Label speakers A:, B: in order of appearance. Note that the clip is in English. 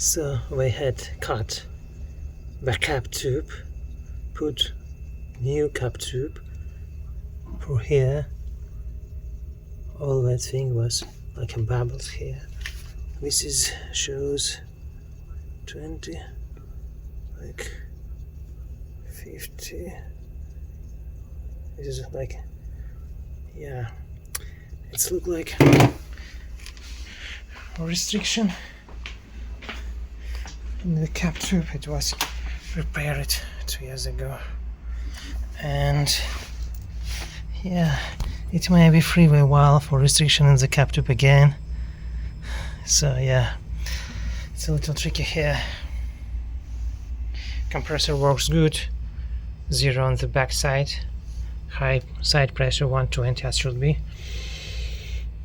A: So we had cut the cap tube, put new cap tube for here. All that thing was like a bubbles here. This is shows 20, like 50. This is like, yeah, it's look like a restriction in the cap tube. It was repaired 2 years ago, and yeah, it may be freeway valve for restriction in the cap tube again. So yeah, it's a little tricky here. Compressor works good, 0 on the back side, high side pressure 120 as should be.